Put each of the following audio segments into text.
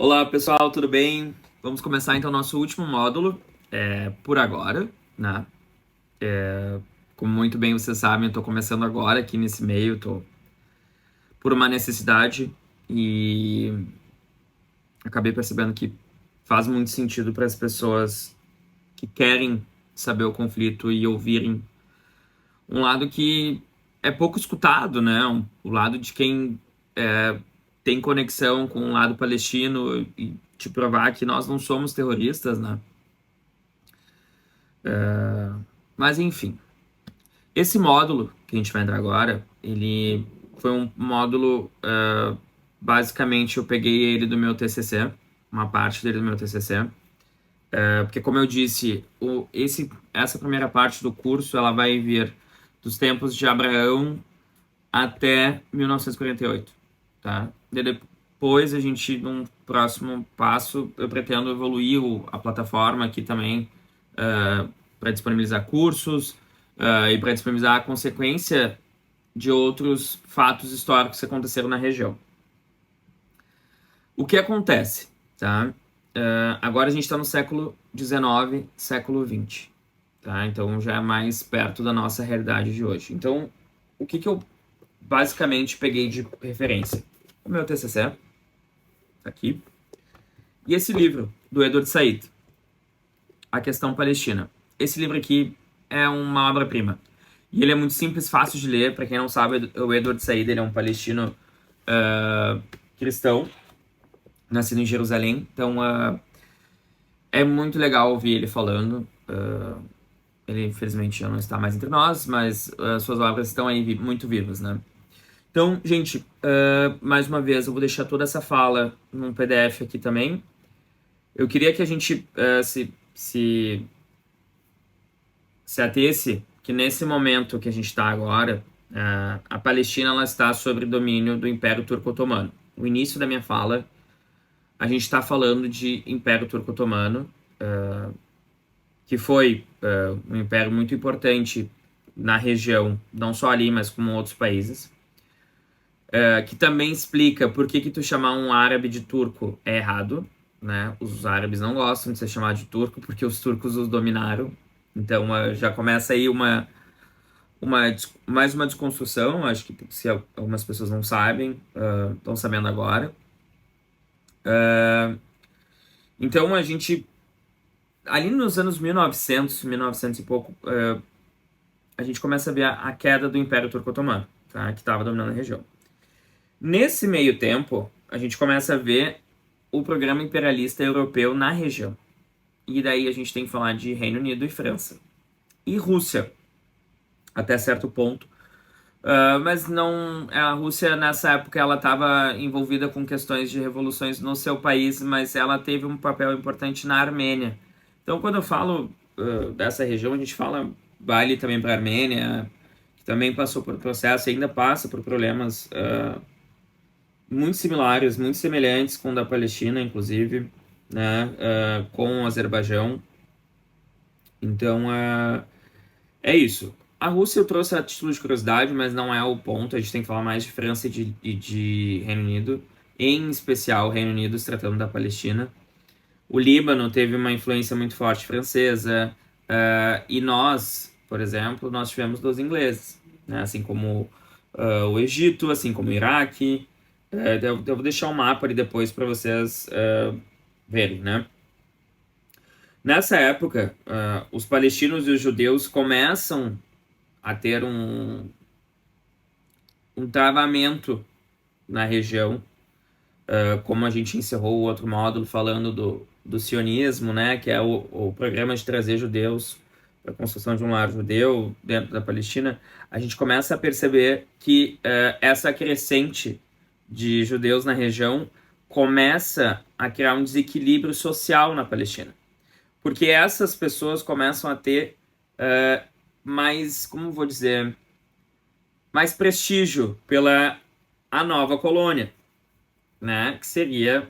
Olá pessoal, tudo bem? Vamos começar então nosso último módulo por agora, né? Como muito bem vocês sabem, eu estou começando agora aqui nesse meio, tô por uma necessidade e acabei percebendo que faz muito sentido para as pessoas que querem saber o conflito e ouvirem um lado que é pouco escutado, né? O lado de quem tem conexão com o lado palestino e te provar que nós não somos terroristas, né? Mas enfim, esse módulo que a gente vai entrar agora, ele foi um módulo, basicamente eu peguei ele do meu TCC, uma parte dele do meu TCC, porque como eu disse, essa primeira parte do curso, ela vai vir dos tempos de Abraão até 1948, tá? E depois a gente, num próximo passo, eu pretendo evoluir a plataforma aqui também, para disponibilizar cursos, e para disponibilizar a consequência de outros fatos históricos que aconteceram na região. O que acontece, tá? Agora a gente está no século XIX, século XX, tá? Então já é mais perto da nossa realidade de hoje. Então, o que eu basicamente peguei de referência? O meu TCC, tá aqui, e esse livro, do Edward Said, A Questão Palestina. Esse livro aqui é uma obra-prima. E ele é muito simples, fácil de ler. Para quem não sabe, o Edward Said ele é um palestino cristão, nascido em Jerusalém. Então, é muito legal ouvir ele falando. Ele, infelizmente, já não está mais entre nós, mas suas obras estão aí muito vivas, né? Então, gente, mais uma vez, eu vou deixar toda essa fala num PDF aqui também. Eu queria que a gente se atesse que nesse momento que a gente está agora, a Palestina ela está sob domínio do Império Turco-Otomano. O início da minha fala, a gente está falando de Império Turco-Otomano, que foi um império muito importante na região, não só ali, mas como outros países, que também explica por que tu chamar um árabe de turco é errado, né? Os árabes não gostam de ser chamado de turco porque os turcos os dominaram. Então já começa aí mais uma desconstrução, acho que se algumas pessoas não sabem, estão sabendo agora. Então a gente, ali nos anos 1900 e pouco, a gente começa a ver a queda do Império Turco-Otomano, tá? Que estava dominando a região. Nesse meio tempo, a gente começa a ver o programa imperialista europeu na região. E daí a gente tem que falar de Reino Unido e França. E Rússia, até certo ponto. Mas não, a Rússia nessa época ela estava envolvida com questões de revoluções no seu país, mas ela teve um papel importante na Armênia. Então, quando eu falo dessa região, a gente vale também para a Armênia, que também passou por processo e ainda passa por problemas muito similares, muito semelhantes com o da Palestina, inclusive, né, com o Azerbaijão. Então, é isso. A Rússia eu trouxe a título de curiosidade, mas não é o ponto. A gente tem que falar mais de França e de Reino Unido, em especial o Reino Unido se tratando da Palestina. O Líbano teve uma influência muito forte francesa, e nós, por exemplo, nós tivemos dos ingleses, né? Assim como o Egito, assim como o Iraque. Eu vou deixar um mapa ali depois para vocês verem, né? Nessa época, os palestinos e os judeus começam a ter um travamento na região, como a gente encerrou o outro módulo falando do sionismo, né, que é o programa de trazer judeus para a construção de um lar judeu dentro da Palestina. A gente começa a perceber que essa crescente de judeus na região começa a criar um desequilíbrio social na Palestina, porque essas pessoas começam a ter mais, como vou dizer, mais prestígio pela a nova colônia, né? Que seria,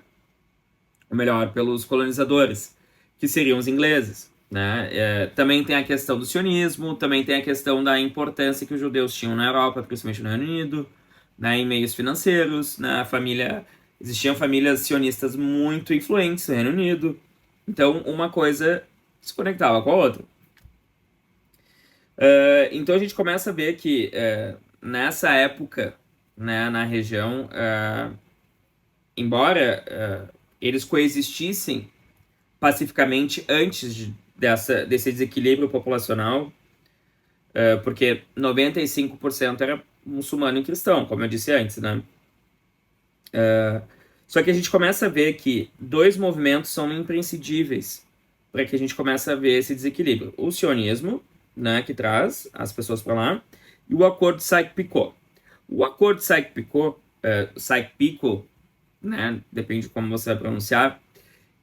ou melhor, pelos colonizadores, que seriam os ingleses, né? Também tem a questão do sionismo, também tem a questão da importância que os judeus tinham na Europa, principalmente no Reino Unido, né? Em meios financeiros, né? A família Existiam famílias sionistas muito influentes no Reino Unido. Então, uma coisa se conectava com a outra. Então, a gente começa a ver que nessa época, né, na região, embora eles coexistissem pacificamente antes desse desequilíbrio populacional, porque 95% era muçulmano e cristão, como eu disse antes, né? Só que a gente começa a ver que dois movimentos são imprescindíveis para que a gente comece a ver esse desequilíbrio. O sionismo, né, que traz as pessoas para lá, e o acordo de Sykes-Picot. O acordo de Sykes-Picot, Sykes-Picot, né, depende de como você vai pronunciar,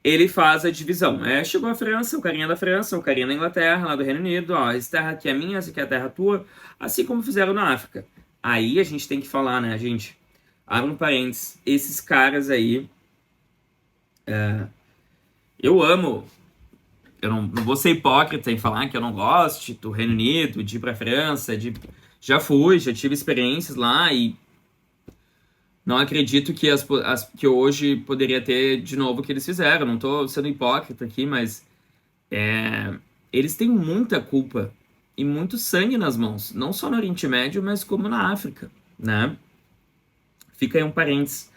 ele faz a divisão. Chegou a França, o carinha da França, o carinha da Inglaterra, lá do Reino Unido, ó, essa terra aqui é minha, essa aqui é a terra tua, assim como fizeram na África. Aí a gente tem que falar, né, gente? Abre um parênteses, esses caras aí, eu amo, eu não vou ser hipócrita em falar que eu não gosto do Reino Unido, de ir pra França, já fui, já tive experiências lá e não acredito que, que hoje poderia ter de novo o que eles fizeram. Não tô sendo hipócrita aqui, mas eles têm muita culpa e muito sangue nas mãos, não só no Oriente Médio, mas como na África, né? Fica aí um parênteses,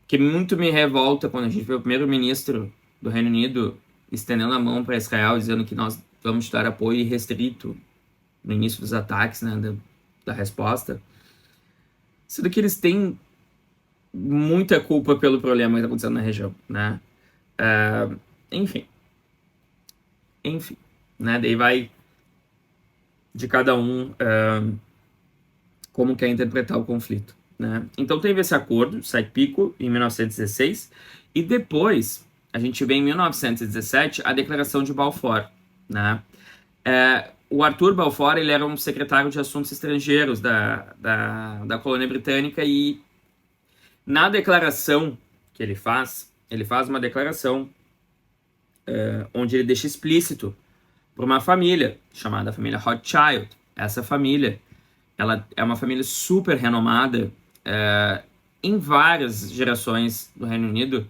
que muito me revolta quando a gente vê o primeiro-ministro do Reino Unido estendendo a mão para Israel, dizendo que nós vamos dar apoio irrestrito no início dos ataques, né, da resposta, sendo que eles têm muita culpa pelo problema que está acontecendo na região, né? Enfim, né? Daí vai de cada um como quer interpretar o conflito, né? Então teve esse acordo, Sykes-Picot, em 1916, e depois a gente vê em 1917 a Declaração de Balfour, né? O Arthur Balfour, ele era um secretário de Assuntos Estrangeiros da colônia britânica, e na declaração que ele faz uma declaração onde ele deixa explícito para uma família chamada família Rothschild. Essa família, ela é uma família super renomada em várias gerações do Reino Unido,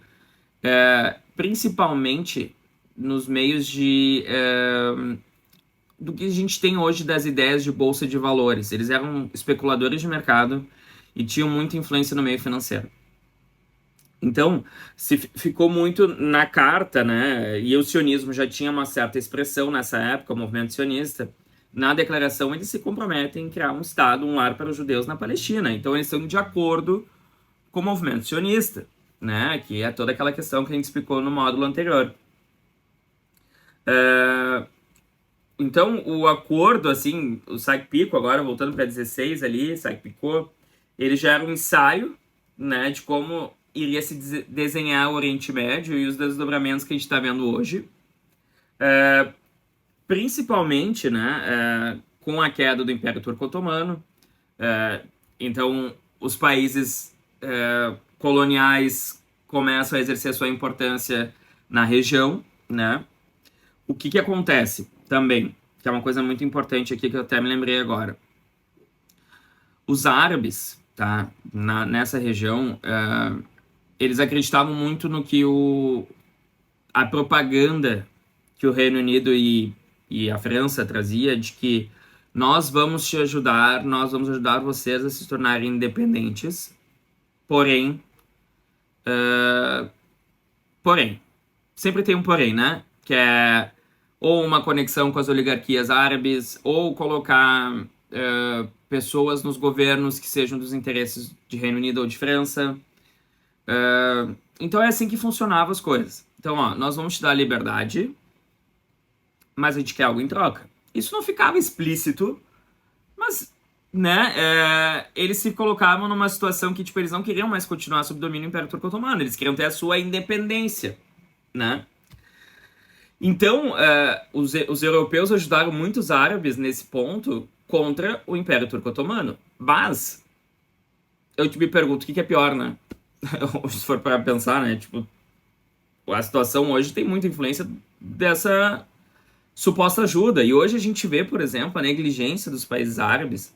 principalmente nos meios do que a gente tem hoje das ideias de bolsa de valores. Eles eram especuladores de mercado e tinham muita influência no meio financeiro. Então, ficou muito na carta, né? E o sionismo já tinha uma certa expressão nessa época, o movimento sionista. Na declaração, eles se comprometem em criar um Estado, um lar para os judeus na Palestina. Então, eles estão de acordo com o movimento sionista, né? Que é toda aquela questão que a gente explicou no módulo anterior. Então, o acordo, assim, o Sykes-Picot, agora voltando para 16 ali, Sykes-Picot, ele já era um ensaio, né, de como iria se desenhar o Oriente Médio e os desdobramentos que a gente está vendo hoje. Principalmente, né, com a queda do Império Turco-Otomano. Então, os países coloniais começam a exercer sua importância na região, né? O que acontece também, que é uma coisa muito importante aqui que eu até me lembrei agora. Os árabes, tá, nessa região, eles acreditavam muito no que a propaganda que o Reino Unido e a França trazia, de que nós vamos te ajudar, nós vamos ajudar vocês a se tornarem independentes, porém, sempre tem um porém, né? Que é ou uma conexão com as oligarquias árabes, ou colocar pessoas nos governos que sejam dos interesses de Reino Unido ou de França. Então é assim que funcionavam as coisas. Então, ó, nós vamos te dar liberdade, mas a gente quer algo em troca. Isso não ficava explícito, mas, né, eles se colocavam numa situação que, tipo, eles não queriam mais continuar sob domínio do Império Turco-Otomano, eles queriam ter a sua independência, né? Então, os europeus ajudaram muitos árabes nesse ponto contra o Império Turco-Otomano. Mas, eu me pergunto, o que é pior, né? Se for para pensar, né? Tipo, a situação hoje tem muita influência dessa suposta ajuda. E hoje a gente vê, por exemplo, a negligência dos países árabes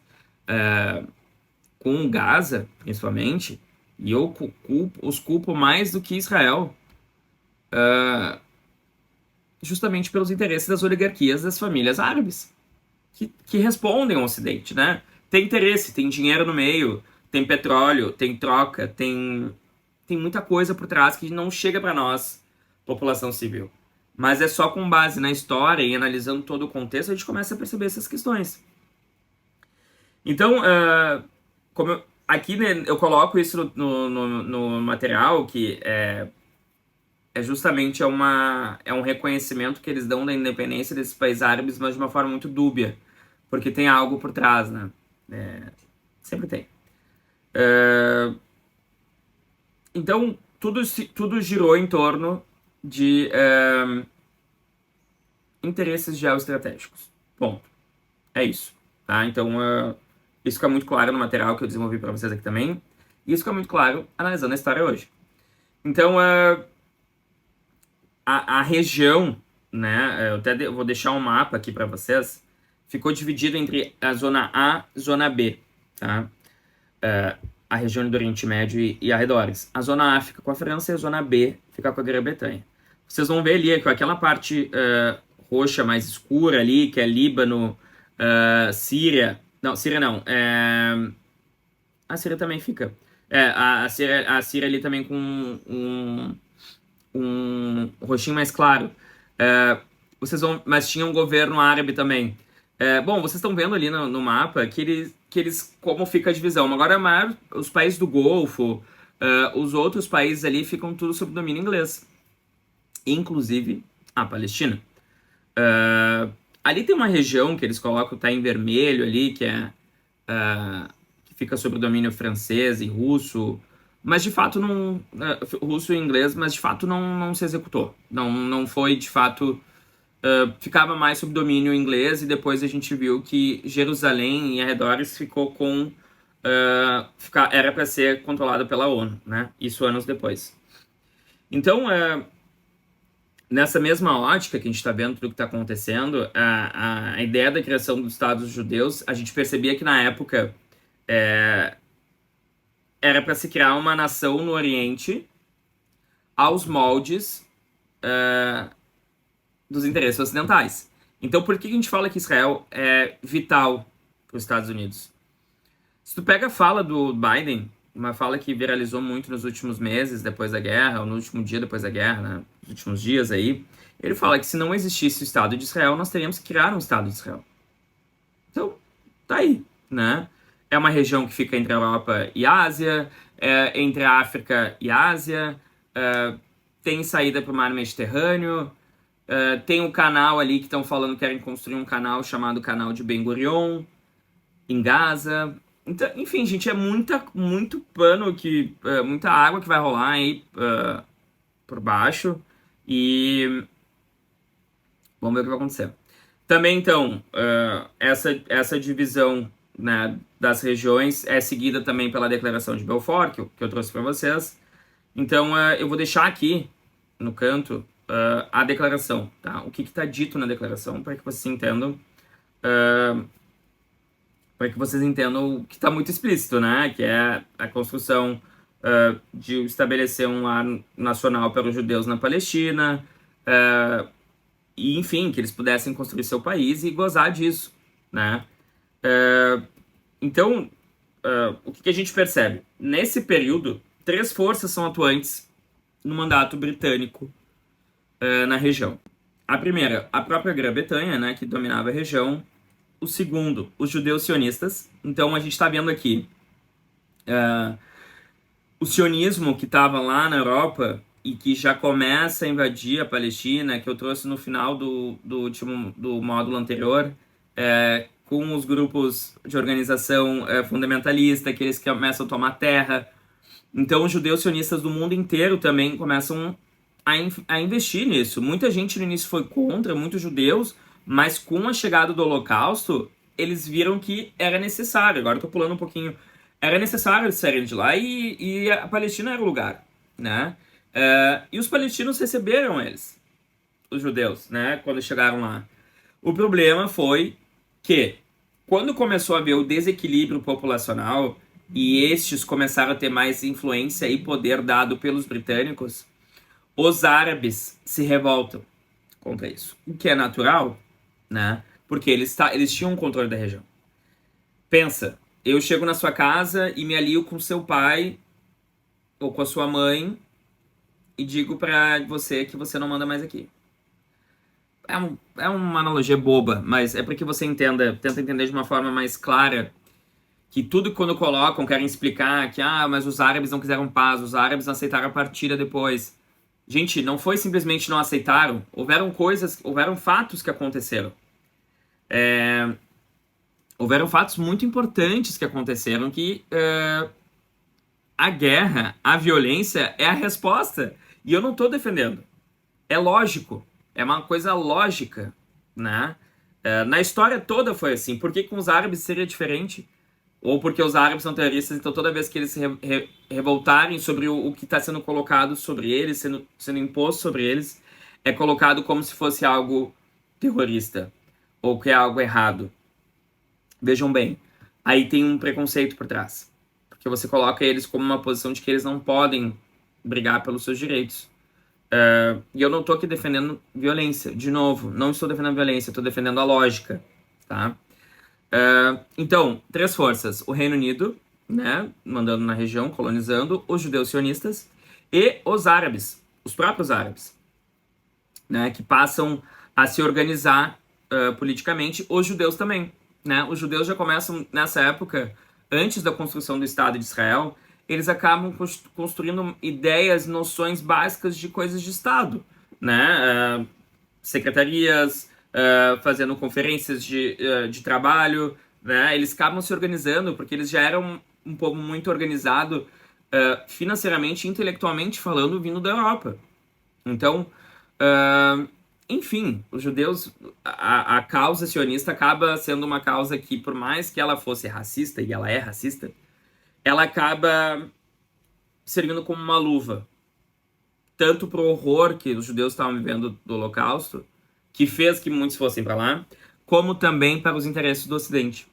com Gaza, principalmente, E eu os culpo mais do que Israel, justamente pelos interesses das oligarquias das famílias árabes, que respondem ao Ocidente, né? Tem interesse, tem dinheiro no meio, tem petróleo, tem troca, tem muita coisa por trás que não chega para nós, população civil. Mas é só com base na história e analisando todo o contexto a gente começa a perceber essas questões. Então, aqui, né, eu coloco isso no material, que é justamente é um reconhecimento que eles dão da independência desses países árabes, mas de uma forma muito dúbia, porque tem algo por trás, né? Sempre tem. Então, tudo girou em torno de interesses geoestratégicos. Ponto. É isso. Tá? Então, isso fica muito claro no material que eu desenvolvi para vocês aqui também. E isso fica muito claro analisando a história hoje. Então, a região, né? Eu até vou deixar um mapa aqui para vocês. Ficou dividido entre a zona A e zona B. Tá? A região do Oriente Médio e arredores. A zona A fica com a França e a zona B fica com a Grã-Bretanha. Vocês vão ver ali que aquela parte roxa mais escura ali, que é Líbano, Síria. Não, Síria não. A Síria também fica. A Síria ali também com um roxinho mais claro. Mas tinha um governo árabe também. Bom, vocês estão vendo ali no mapa que eles como fica a divisão. Agora, os países do Golfo, os outros países ali ficam tudo sob domínio inglês. Inclusive a Palestina. Ali tem uma região que eles colocam, tá em vermelho ali, que que fica sob o domínio francês e russo, mas de fato não... russo e inglês, mas de fato não se executou. Não foi, de fato... ficava mais sob domínio inglês e depois a gente viu que Jerusalém e arredores ficou com... era para ser controlado pela ONU, né? Isso anos depois. Então, nessa mesma ótica que a gente está vendo tudo o que está acontecendo, a ideia da criação dos Estados Judeus, a gente percebia que na época era para se criar uma nação no Oriente aos moldes dos interesses ocidentais. Então, por que a gente fala que Israel é vital para os Estados Unidos? Se tu pega a fala do Biden, uma fala que viralizou muito nos últimos meses depois da guerra, ou no último dia depois da guerra, né? Nos últimos dias aí, ele fala que se não existisse o Estado de Israel, nós teríamos que criar um Estado de Israel. Então, tá aí, né? É uma região que fica entre a Europa e a Ásia, entre a África e a Ásia, tem saída para o mar Mediterrâneo, tem um canal ali que estão falando que querem construir um canal chamado Canal de Ben Gurion, em Gaza. Então, enfim, gente, é muito pano, muita água que vai rolar aí por baixo. E vamos ver o que vai acontecer. Também, então, essa divisão, né, das regiões é seguida também pela Declaração de Belfort, que eu trouxe para vocês. Então, eu vou deixar aqui no canto a declaração, tá? O que está dito na declaração, para que vocês entendam. Para que vocês entendam o que está muito explícito, né? Que é a construção de estabelecer um lar nacional para os judeus na Palestina, e, enfim, que eles pudessem construir seu país e gozar disso, né? Então, o que a gente percebe? Nesse período, 3 forças são atuantes no mandato britânico na região. A primeira, a própria Grã-Bretanha, né, que dominava a região. O segundo, os judeus sionistas. Então, a gente está vendo aqui o sionismo que estava lá na Europa e que já começa a invadir a Palestina, que eu trouxe no final do módulo anterior, com os grupos de organização fundamentalista, que eles começam a tomar terra. Então, os judeus sionistas do mundo inteiro também começam a investir nisso. Muita gente no início foi contra, muitos judeus, mas com a chegada do Holocausto, eles viram que era necessário. Agora eu tô pulando um pouquinho. Era necessário eles saírem de lá e a Palestina era o lugar, né? E os palestinos receberam eles, os judeus, né? Quando chegaram lá. O problema foi que, quando começou a haver o desequilíbrio populacional, e estes começaram a ter mais influência e poder dado pelos britânicos, os árabes se revoltam contra isso. O que é natural, né? Porque eles tinham um controle da região. Pensa, eu chego na sua casa e me alio com seu pai ou com a sua mãe e digo pra você que você não manda mais aqui. É uma analogia boba, mas é para que você tenta entender de uma forma mais clara que tudo que quando colocam querem explicar que, mas os árabes não quiseram paz, os árabes não aceitaram a partilha depois. Gente, não foi simplesmente não aceitaram, houveram fatos que aconteceram. Houveram fatos muito importantes que aconteceram que a guerra, a violência é a resposta. E eu não estou defendendo. É lógico. É uma coisa lógica, né? Na história toda foi assim. Por que com os árabes seria diferente? Ou porque os árabes são terroristas, então toda vez que eles se revoltarem sobre o que está sendo colocado sobre eles, sendo imposto sobre eles, é colocado como se fosse algo terrorista. Ou que é algo errado. Vejam bem, aí tem um preconceito por trás. Porque você coloca eles como uma posição de que eles não podem brigar pelos seus direitos. E eu não estou aqui defendendo violência. De novo, não estou defendendo violência, estou defendendo a lógica. Tá? Então, 3 forças. O Reino Unido, né, mandando na região, colonizando, os judeus sionistas e os árabes, os próprios árabes, né, que passam a se organizar politicamente, os judeus também. Né? Os judeus já começam, nessa época, antes da construção do Estado de Israel, eles acabam construindo ideias, noções básicas de coisas de Estado. Né? Secretarias, fazendo conferências de trabalho. Né? Eles acabam se organizando, porque eles já eram um povo muito organizado financeiramente e intelectualmente falando, vindo da Europa. Então, enfim, os judeus, a causa sionista acaba sendo uma causa que, por mais que ela fosse racista, e ela é racista, ela acaba servindo como uma luva. Tanto pro horror que os judeus estavam vivendo do Holocausto, que fez que muitos fossem para lá, como também para os interesses do Ocidente.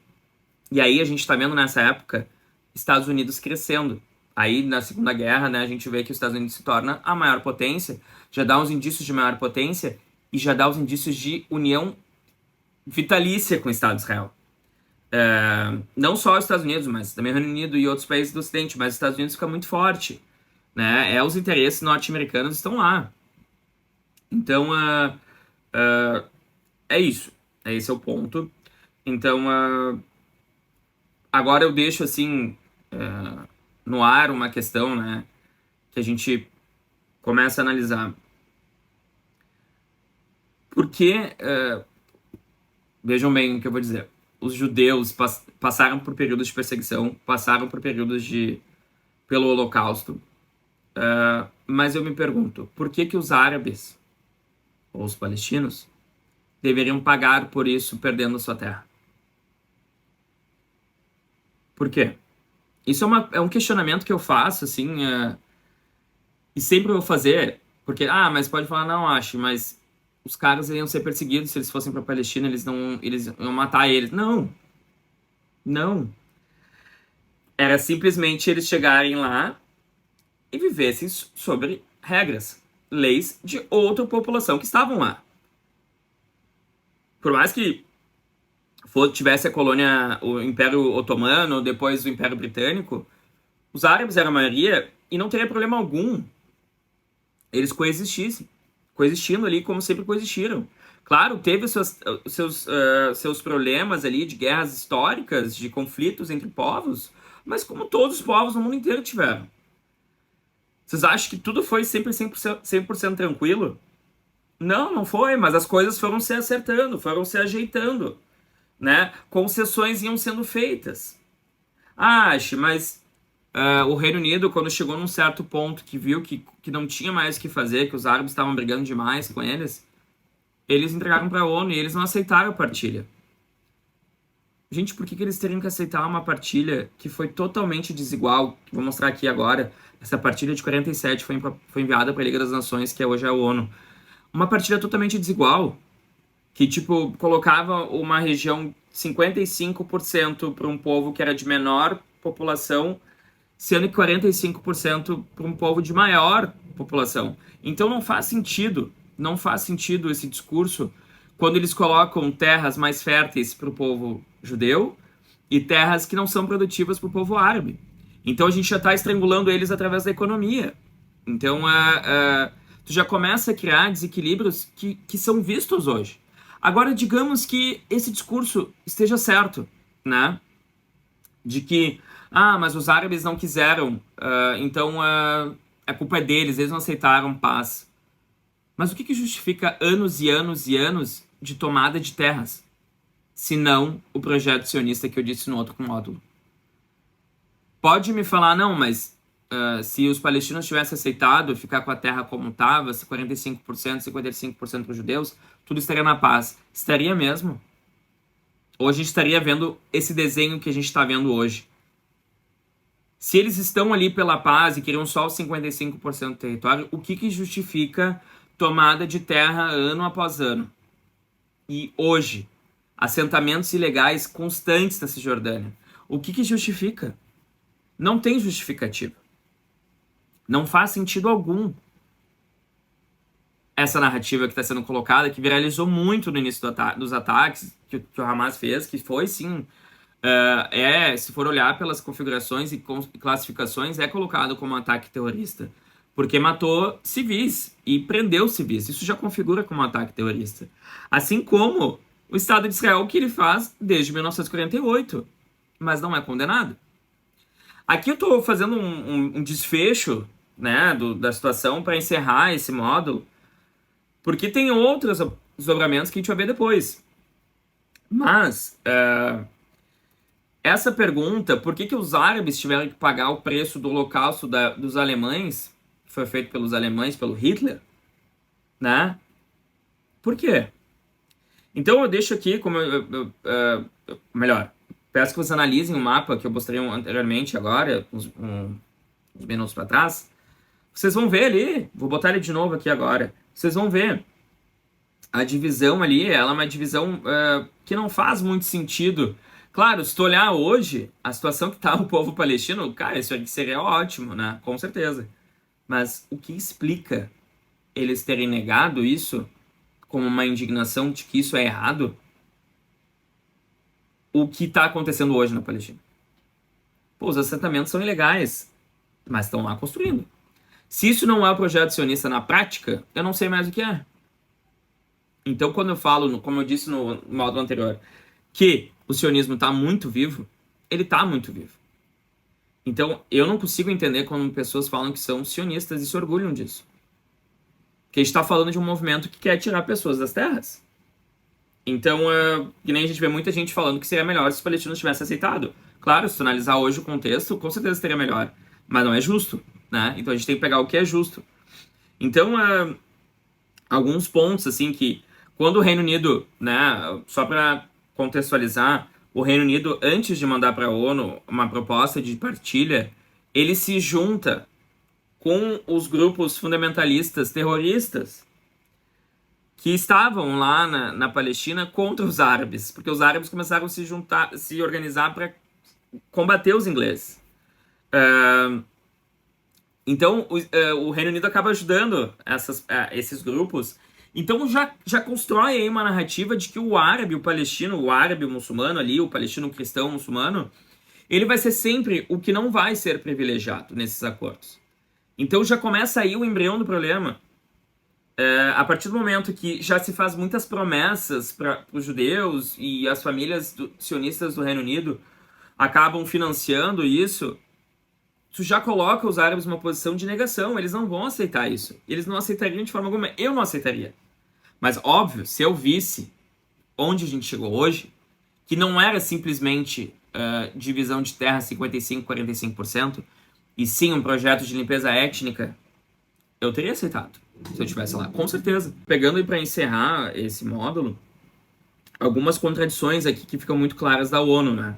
E aí a gente está vendo nessa época Estados Unidos crescendo. Aí na Segunda Guerra, né, a gente vê que os Estados Unidos se torna a maior potência, já dá uns indícios de maior potência e já dá os indícios de união vitalícia com o Estado de Israel. Não só os Estados Unidos, mas também o Reino Unido e outros países do Ocidente, mas os Estados Unidos fica muito forte. Né? Os interesses norte-americanos estão lá. Então, é isso. Esse é o ponto. Então, agora eu deixo assim no ar uma questão, né, que a gente começa a analisar. Porque, vejam bem o que eu vou dizer, os judeus passaram por períodos de perseguição, passaram por períodos pelo Holocausto, mas eu me pergunto, por que os árabes, ou os palestinos, deveriam pagar por isso perdendo a sua terra? Por quê? Isso é um questionamento que eu faço, assim, e sempre vou fazer, porque, mas pode falar, não, acho, mas os caras iriam ser perseguidos se eles fossem para a Palestina, eles iam matar eles. Não. Era simplesmente eles chegarem lá e vivessem sobre regras, leis de outra população que estavam lá. Por mais que tivesse a colônia, o Império Otomano, depois o Império Britânico, os árabes eram a maioria e não teria problema algum eles coexistindo ali como sempre coexistiram. Claro, teve seus problemas ali de guerras históricas, de conflitos entre povos, mas como todos os povos no mundo inteiro tiveram. Vocês acham que tudo foi sempre 100% tranquilo? Não foi, mas as coisas foram se acertando, foram se ajeitando, né? Concessões iam sendo feitas. Mas o Reino Unido, quando chegou num certo ponto que viu que não tinha mais o que fazer, que os árabes estavam brigando demais com eles entregaram para a ONU e eles não aceitaram a partilha. Gente, por que eles teriam que aceitar uma partilha que foi totalmente desigual? Vou mostrar aqui agora. Essa partilha de 47 foi enviada para a Liga das Nações, que hoje é a ONU. Uma partilha totalmente desigual, que colocava uma região 55% para um povo que era de menor população, sendo que 45% para um povo de maior população. Então não faz sentido esse discurso quando eles colocam terras mais férteis para o povo judeu e terras que não são produtivas para o povo árabe. Então a gente já está estrangulando eles através da economia. Então tu já começa a criar desequilíbrios que são vistos hoje. Agora, digamos que esse discurso esteja certo, né? De que, mas os árabes não quiseram, então a culpa é deles, eles não aceitaram paz. Mas o que justifica anos e anos e anos de tomada de terras? Se não o projeto sionista que eu disse no outro módulo. Pode me falar, não, mas se os palestinos tivessem aceitado ficar com a terra como estava, se 45%, 55% para os judeus, tudo estaria na paz. Estaria mesmo? Ou a gente estaria vendo esse desenho que a gente está vendo hoje? Se eles estão ali pela paz e queriam só os 55% do território, o que justifica tomada de terra ano após ano? E hoje, assentamentos ilegais constantes na Cisjordânia. O que justifica? Não tem justificativa. Não faz sentido algum essa narrativa que está sendo colocada, que viralizou muito no início dos ataques que o Hamas fez, que foi, sim, se for olhar pelas configurações e classificações, é colocado como um ataque terrorista. Porque matou civis e prendeu civis. Isso já configura como um ataque terrorista. Assim como o Estado de Israel, que ele faz desde 1948, mas não é condenado. Aqui eu estou fazendo um desfecho, né, da situação para encerrar esse módulo, porque tem outros desdobramentos que a gente vai ver depois. Mas essa pergunta, por que os árabes tiveram que pagar o preço do holocausto dos alemães, que foi feito pelos alemães, pelo Hitler, né? Por quê? Então eu deixo aqui, melhor, peço que vocês analisem o mapa que eu mostrei anteriormente agora, uns minutos para trás. Vocês vão ver ali, vou botar ele de novo aqui agora, vocês vão ver a divisão ali, ela é uma divisão que não faz muito sentido. Claro, se tu olhar hoje, a situação que está o povo palestino, cara, isso aqui seria ótimo, né? Com certeza. Mas o que explica eles terem negado isso como uma indignação de que isso é errado? O que está acontecendo hoje na Palestina? Pô, os assentamentos são ilegais, mas estão lá construindo. Se isso não é o projeto sionista na prática, eu não sei mais o que é. Então, quando eu falo, como eu disse no módulo anterior, que o sionismo está muito vivo, ele está muito vivo. Então, eu não consigo entender quando pessoas falam que são sionistas e se orgulham disso. Porque a gente está falando de um movimento que quer tirar pessoas das terras. Então, que nem a gente vê muita gente falando que seria melhor se os palestinos tivessem aceitado. Claro, se tu analisar hoje o contexto, com certeza seria melhor. Mas não é justo, né? Então a gente tem que pegar o que é justo. Então, alguns pontos, assim, que quando o Reino Unido, né, só para contextualizar, o Reino Unido, antes de mandar para a ONU uma proposta de partilha, ele se junta com os grupos fundamentalistas terroristas que estavam lá na Palestina contra os árabes, porque os árabes começaram a se organizar para combater os ingleses. Então, o Reino Unido acaba ajudando esses grupos. Então, já constrói aí uma narrativa de que o árabe, o palestino, o árabe, o muçulmano ali, o palestino cristão muçulmano, ele vai ser sempre o que não vai ser privilegiado nesses acordos. Então, já começa aí o embrião do problema. A partir do momento que já se faz muitas promessas para os judeus e as famílias sionistas do Reino Unido acabam financiando isso, tu já coloca os árabes numa posição de negação. Eles não vão aceitar isso. Eles não aceitariam de forma alguma. Eu não aceitaria. Mas, óbvio, se eu visse onde a gente chegou hoje, que não era simplesmente divisão de terra 55%, 45%, e sim um projeto de limpeza étnica, eu teria aceitado, se eu estivesse lá, com certeza. Pegando aí para encerrar esse módulo, algumas contradições aqui que ficam muito claras da ONU, né?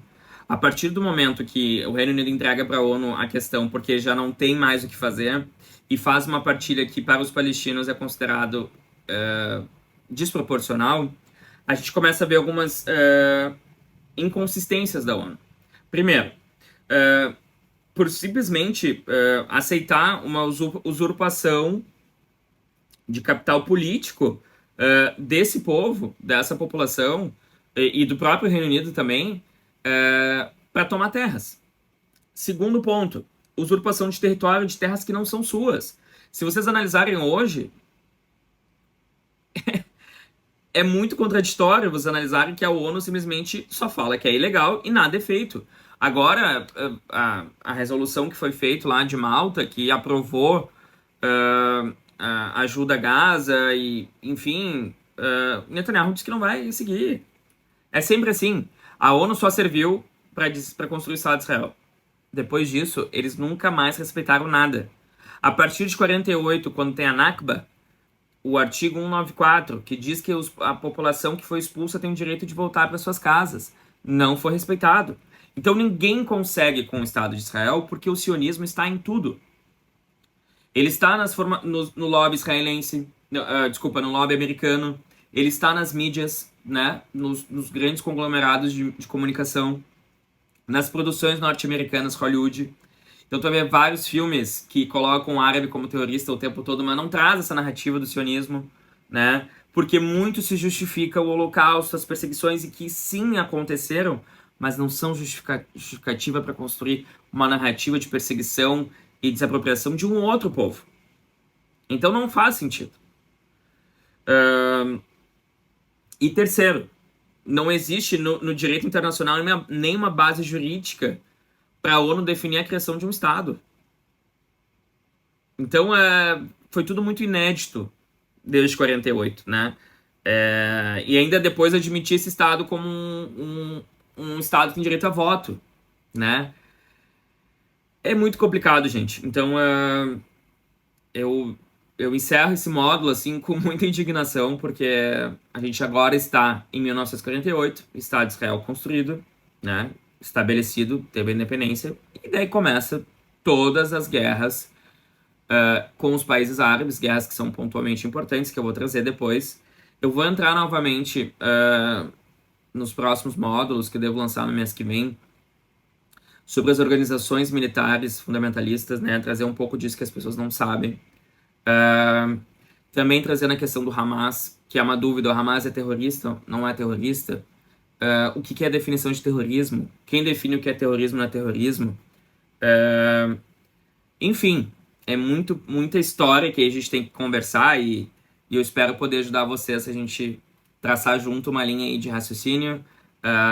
A partir do momento que o Reino Unido entrega para a ONU a questão porque já não tem mais o que fazer e faz uma partilha que para os palestinos é considerado desproporcional, a gente começa a ver algumas inconsistências da ONU. Primeiro, por simplesmente aceitar uma usurpação de capital político desse povo, dessa população e do próprio Reino Unido também, para tomar terras. Segundo ponto, usurpação de território de terras que não são suas. Se vocês analisarem hoje, é muito contraditório vocês analisarem que a ONU simplesmente só fala que é ilegal e nada é feito. Agora, a resolução que foi feita lá de Malta, que aprovou a ajuda a Gaza e, enfim, Netanyahu disse que não vai seguir. É sempre assim. A ONU só serviu para construir o Estado de Israel. Depois disso, eles nunca mais respeitaram nada. A partir de 48, quando tem a Nakba, o artigo 194, que diz que a população que foi expulsa tem o direito de voltar para suas casas, não foi respeitado. Então ninguém consegue com o Estado de Israel porque o sionismo está em tudo. Ele está no lobby israelense, desculpa, no lobby americano, ele está nas mídias, né, nos grandes conglomerados de comunicação, nas produções norte-americanas, Hollywood. Então tu vai ver vários filmes que colocam o árabe como terrorista o tempo todo, mas não traz essa narrativa do sionismo, né? Porque muito se justifica o holocausto, as perseguições, e que sim aconteceram, mas não são justificativa para construir uma narrativa de perseguição e desapropriação de um outro povo. Então não faz sentido. E terceiro, não existe no direito internacional nenhuma base jurídica para a ONU definir a criação de um Estado. Então, foi tudo muito inédito desde 48, né? E ainda depois admitir esse Estado como um Estado que tem direito a voto, né? É muito complicado, gente. Então, eu encerro esse módulo, assim, com muita indignação, porque a gente agora está em 1948, Estado de Israel construído, né? Estabelecido, teve a independência, e daí começa todas as guerras com os países árabes, guerras que são pontualmente importantes, que eu vou trazer depois. Eu vou entrar novamente nos próximos módulos, que eu devo lançar no mês que vem, sobre as organizações militares fundamentalistas, né? Trazer um pouco disso que as pessoas não sabem. Também trazendo a questão do Hamas, que é uma dúvida: o Hamas é terrorista, não é terrorista? O que é a definição de terrorismo? Quem define o que é terrorismo não é terrorismo? Enfim, é muita história que a gente tem que conversar, e eu espero poder ajudar vocês a gente traçar junto uma linha aí de raciocínio,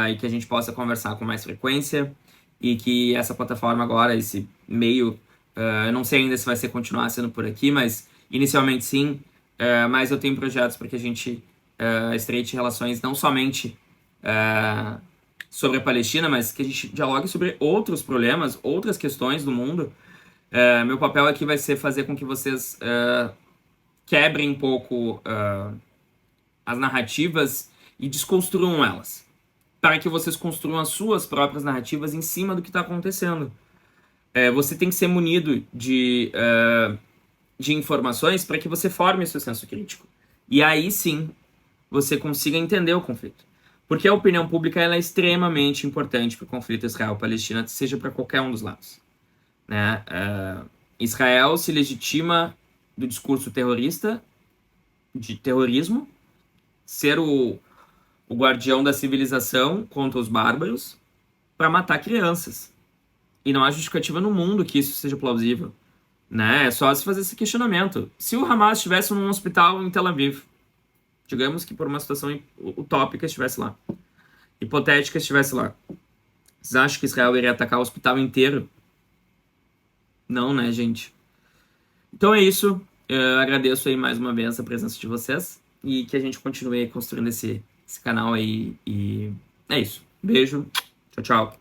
e que a gente possa conversar com mais frequência, e que essa plataforma agora, esse meio, eu não sei ainda se vai continuar sendo por aqui, mas inicialmente sim, mas eu tenho projetos para que a gente estreite relações não somente sobre a Palestina, mas que a gente dialogue sobre outros problemas, outras questões do mundo. Meu papel aqui vai ser fazer com que vocês quebrem um pouco as narrativas e desconstruam elas, para que vocês construam as suas próprias narrativas em cima do que está acontecendo. Você tem que ser munido de informações para que você forme seu senso crítico. E aí sim, você consiga entender o conflito. Porque a opinião pública ela é extremamente importante para o conflito Israel-Palestina, seja para qualquer um dos lados. Né? Israel se legitima do discurso terrorista, de terrorismo, ser o guardião da civilização contra os bárbaros, para matar crianças. E não há justificativa no mundo que isso seja plausível. Né? É só se fazer esse questionamento. Se o Hamas estivesse num hospital em Tel Aviv, digamos que por uma situação utópica estivesse lá, hipotética estivesse lá, vocês acham que Israel iria atacar o hospital inteiro? Não, né, gente? Então é isso. Eu agradeço aí mais uma vez a presença de vocês, e que a gente continue construindo esse canal aí. E é isso. Beijo. Tchau, tchau.